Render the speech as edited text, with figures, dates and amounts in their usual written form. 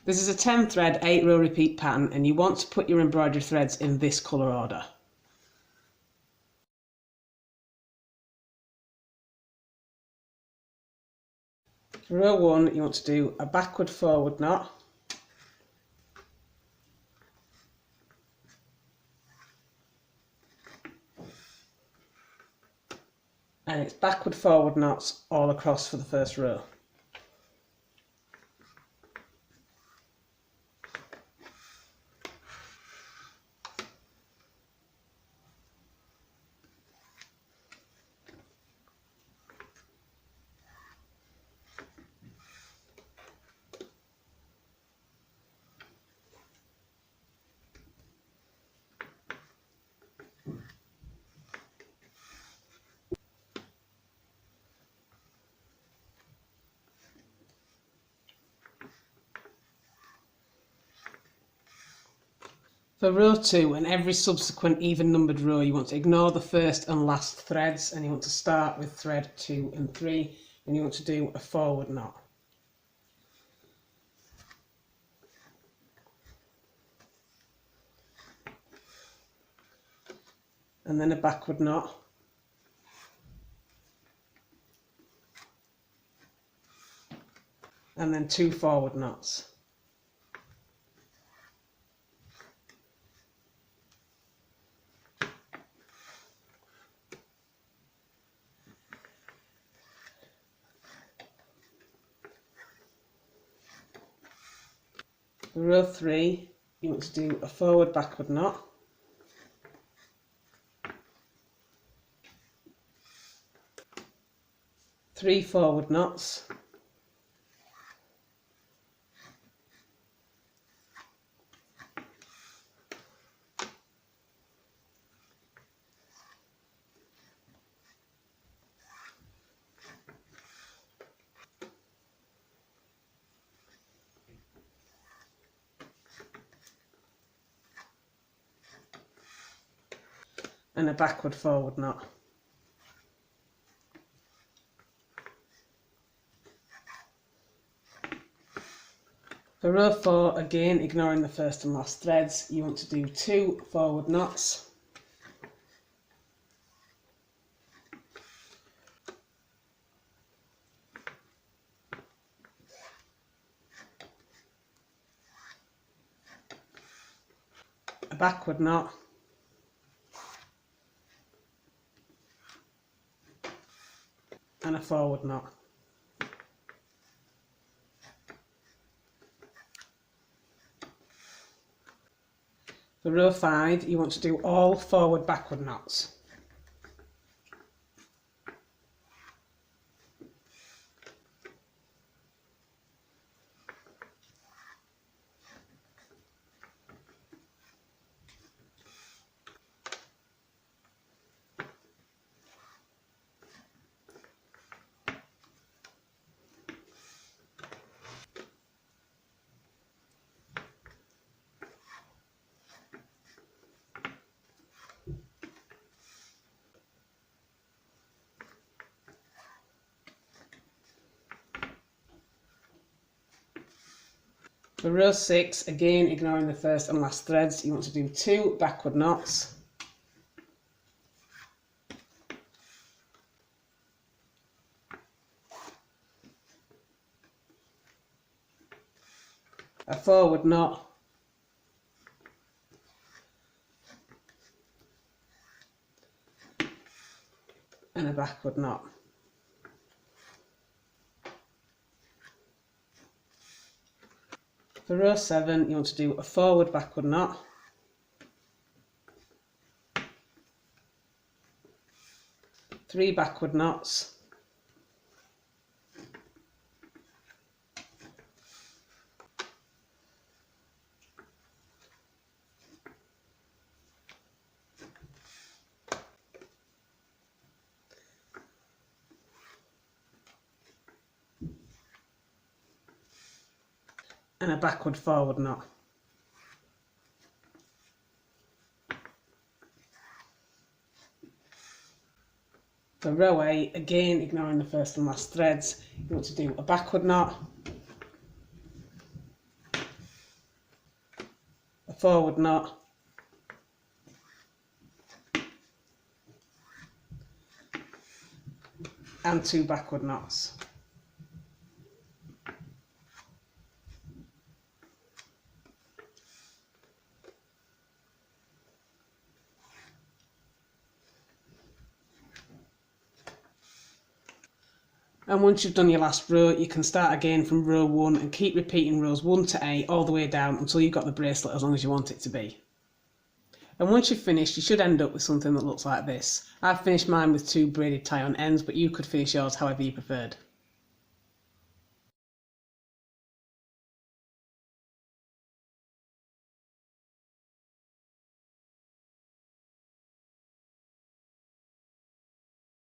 This is a 10 thread 8 row repeat pattern, and you want to put your embroidery threads in this colour order. For row 1 you want to do a backward forward knot, and it's backward forward knots all across for the first row. For row 2 and every subsequent even numbered row, you want to ignore the first and last threads, and you want to start with thread 2 and 3, and you want to do a forward knot. And then a backward knot. And then 2 forward knots. For row 3, you want to do a forward backward knot, three forward knots, and a backward forward knot. For row 4, again ignoring the first and last threads, you want to do 2 forward knots, a backward knot, and a forward knot. For row 5, you want to do all forward backward knots. For row 6, again ignoring the first and last threads, you want to do 2 backward knots, a forward knot, and a backward knot. For row 7, you want to do a forward backward knot, three backward knots, and a backward forward knot. For row 8, again ignoring the first and last threads, you want to do a backward knot, forward knot, and 2 backward knots. And once you've done your last row, you can start again from row 1 and keep repeating rows 1 to 8 all the way down until you've got the bracelet as long as you want it to be. And once you've finished, you should end up with something that looks like this. I've finished mine with 2 braided tie-on ends, but you could finish yours however you preferred.